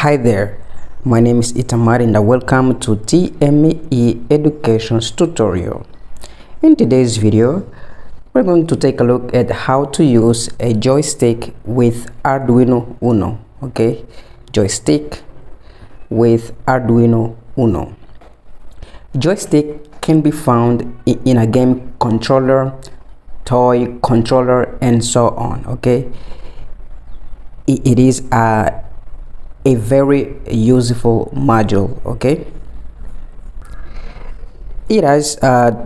Hi there, my name is Itamar and welcome to TME Education's tutorial. In today's video, we're going to take a look at how to use a joystick with Arduino Uno. Okay, joystick with Arduino Uno. Joystick can be found in a game controller, toy controller, and so on. Okay, it is a very useful module. Okay, it has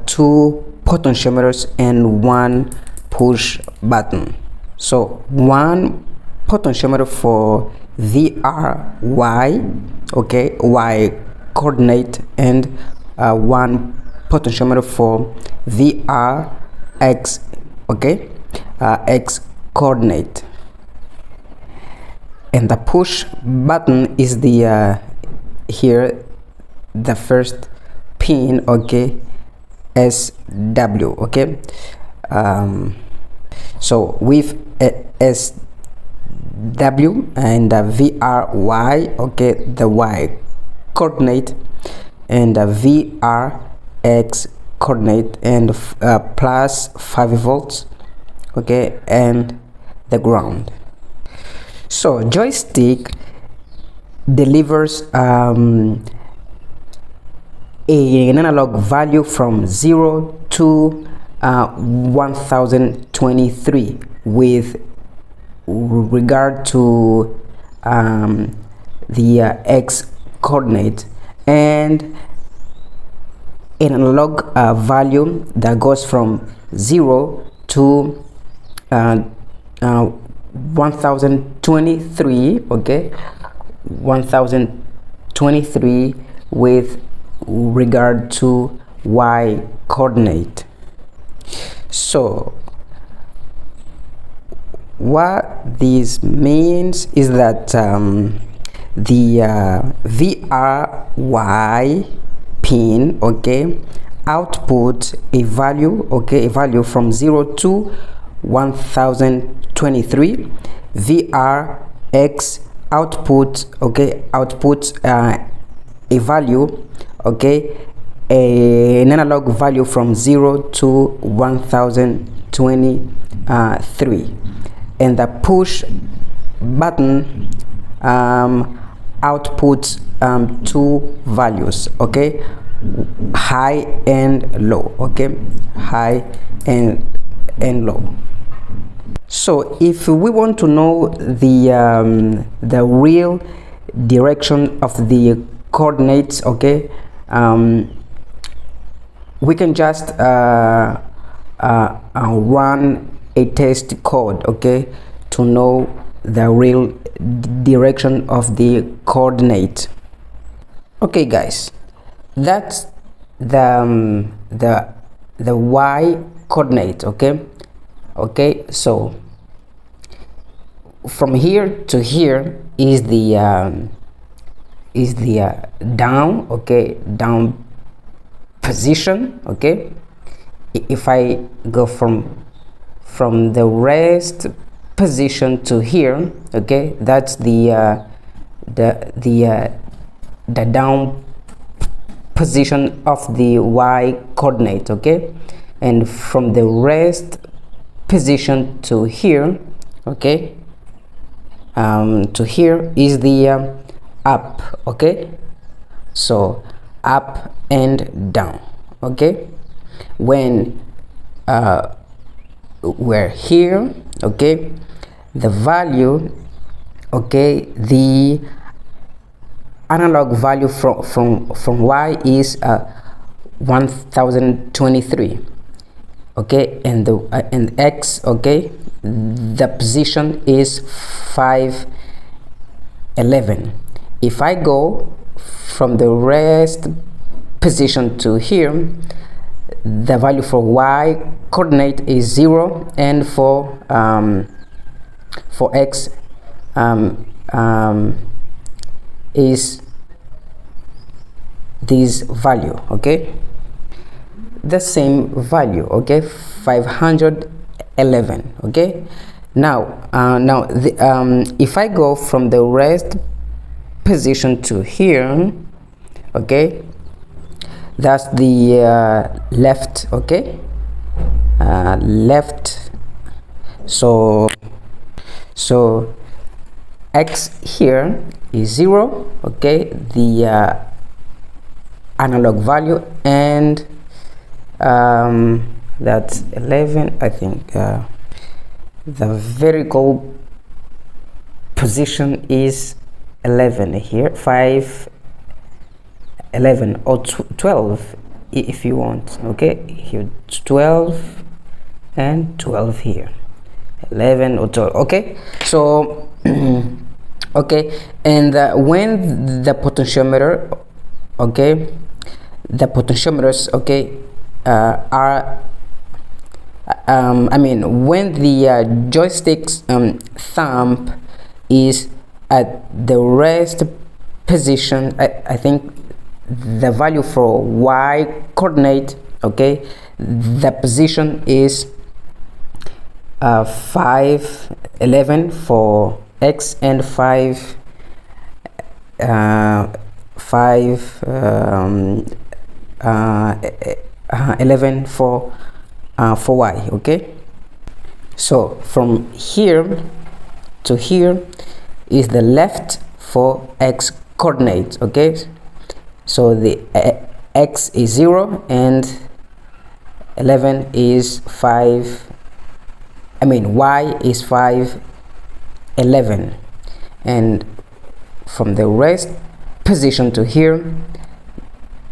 two potentiometers and one push button. So one potentiometer for VR Y, okay, Y coordinate, and one potentiometer for VR X, okay, X coordinate. And the push button is the here the first pin, okay, SW. Okay, so with SW and the VRY, okay, the Y coordinate, and the VRX coordinate, and plus 5 volts, okay, and the ground. So joystick delivers an analog value from 0 to 1023 with regard to the X coordinate, and an analog value that goes from 0 to 1023, okay, 1023 with regard to Y coordinate. So what this means is that the VRY pin, okay, output a value, okay, a value from 0 to 1023. VRX output, okay, outputs a value, okay, an analog value from 0 to 1023, and the push button outputs two values, okay, high and low, okay, high and low. So if we want to know the real direction of the coordinates, okay, we can just run a test code, okay, to know the real direction of the coordinate. Okay guys, that's the Y coordinate, okay. Okay, so from here to here is the down, okay, down position, okay. If I go from the rest position to here, okay, that's the down position of the Y coordinate, okay. And from the rest position to here, okay, to here is the up, okay. So up and down, okay. When we're here, okay, the value, okay, the analog value from Y is 1023, okay, and the and X, okay, the position is 511. If I go from the rest position to here, the value for Y coordinate is 0, and for X is this value, okay, the same value, okay, 511, okay. Now if I go from the rest position to here, okay, that's the left, okay, left. So X here is 0, okay, the analog value, and that's 11, I think. The vertical position is 11 here, 5, 11 or 12 if you want, okay, here 12 and 12 here, 11 or 12, okay. So okay, and when the potentiometer, okay, the potentiometers, okay, are I mean, when the joystick's thumb is at the rest position, I think the value for Y coordinate, okay, the position is 5, 11 for X, and 5, 11 for Y, okay. So from here to here is the left for X coordinates, okay. So the X is 0 and 11 is 5, I mean Y is 5, 11, and from the rest position to here,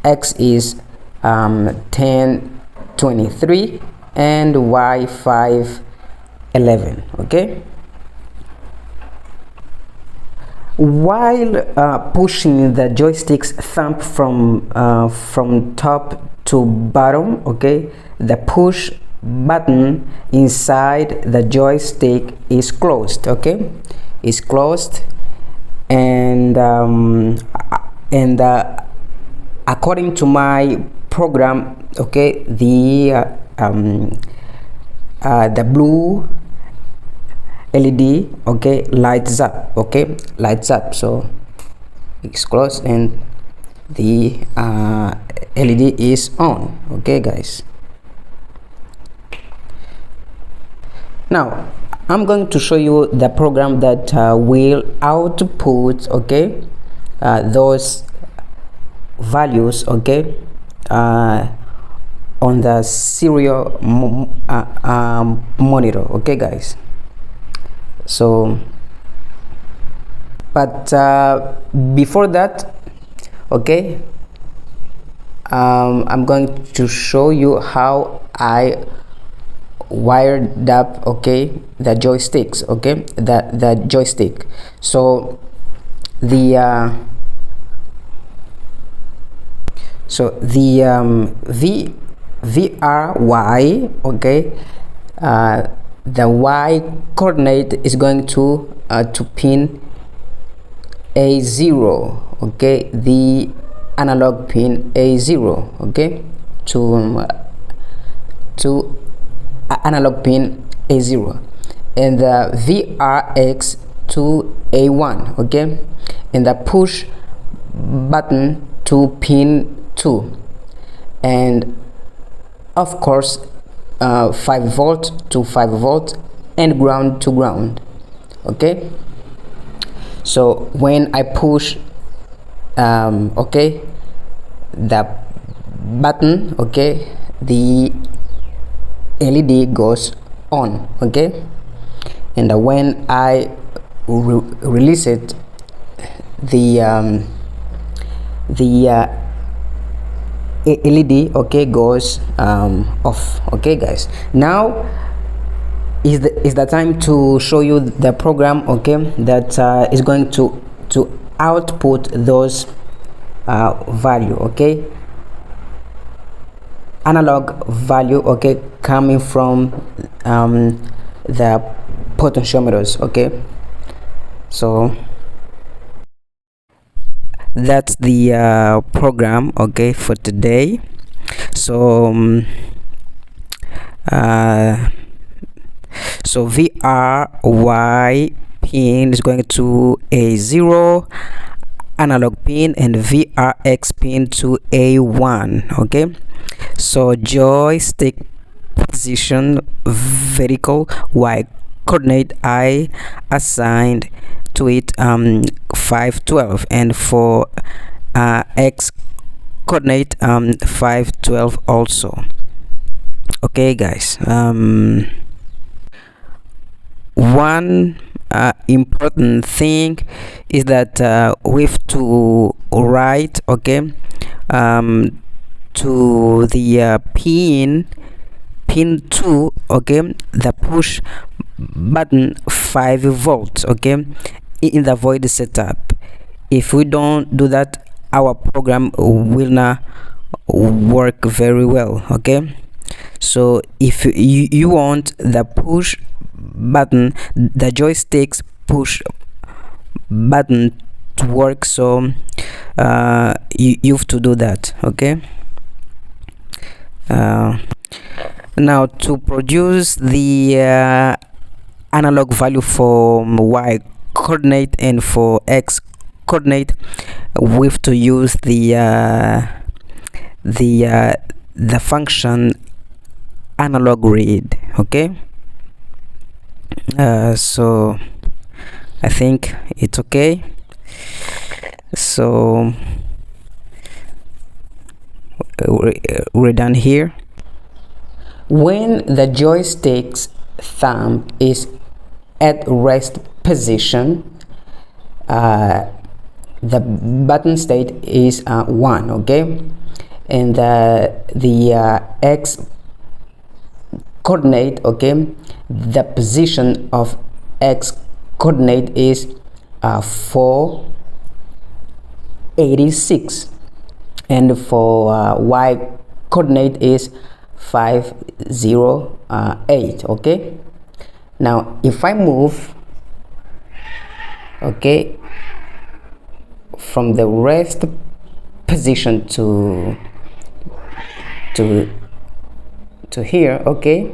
X is 10, 23, and Y 5, 11, okay. While pushing the joystick's thumb from top to bottom, okay, the push button inside the joystick is closed, okay, is closed, and according to my program, okay, the blue LED, okay, lights up, okay, lights up. So it's closed and the LED is on, okay guys. Now I'm going to show you the program that will output, okay, those values, okay, on the serial monitor, okay guys. So but before that, okay, I'm going to show you how I wired up, okay, the joysticks, okay, the joystick. So the VRY, okay, the Y coordinate is going to pin A0, okay, the analog pin A0, okay, to analog pin A0, and the VRX to A1, okay, and the push button to pin 2, and of course 5 volt to 5 volt and ground to ground, okay. So when I push okay, the button, okay, the LED goes on, okay, and when I release it, the LED, okay, goes off, okay guys. Now is the time to show you the program, okay, that is going to output those value, okay, analog value, okay, coming from the potentiometers, okay. So that's the program, okay, for today. So so VRY pin is going to A0, analog pin and VRX pin to A1. Okay, so joystick position vertical Y coordinate I assigned to it 512, and for X coordinate 512 also. Okay guys, one important thing is that we have to write, okay, to the pin 2, okay, the push button 5 volts, okay, in the void setup. If we don't do that, our program will not work very well. Okay, so if you want the push button, the joystick's push button to work, so you have to do that. Okay, now to produce the analog value for Y coordinate and for X coordinate, we have to use the function analog read. Okay, so I think it's okay. So we're done here. When the joystick's thumb is at rest position, the button state is 1, okay, and the X coordinate, okay, the position of X coordinate is 486, and for Y coordinate is 508. Okay, now if I move, okay, from the rest position to here, okay,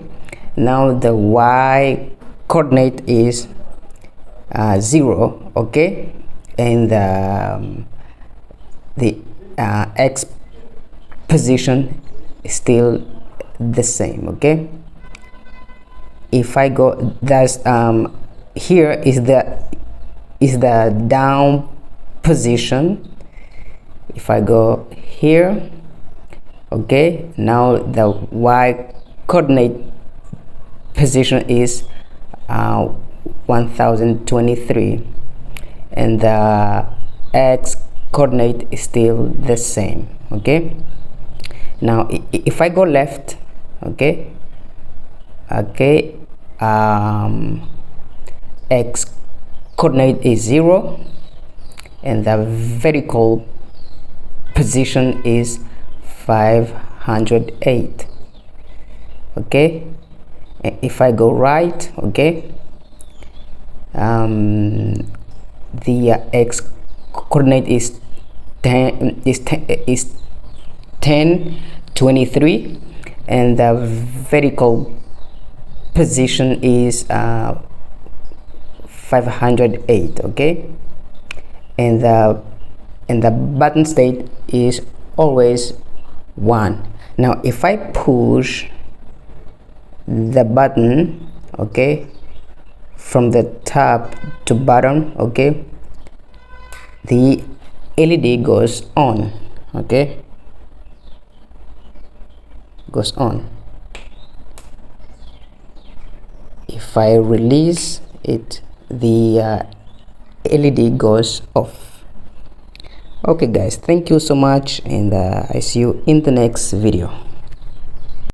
now the Y coordinate is 0, okay, and the X position is still the same. Okay, if I go, that's here is the down position. If I go here, okay, now the Y coordinate position is 1023, and the X coordinate is still the same. Okay, now if I go left, okay, X coordinate is 0, and the vertical position is 508. Okay, if I go right, okay, the X coordinate is 1023, and the vertical position is 508. Okay, and the button state is always 1. Now if I push the button, okay, from the top to bottom, okay, the LED goes on. Okay, goes on. If I release it, the LED goes off. Okay guys, thank you so much, and I see you in the next video.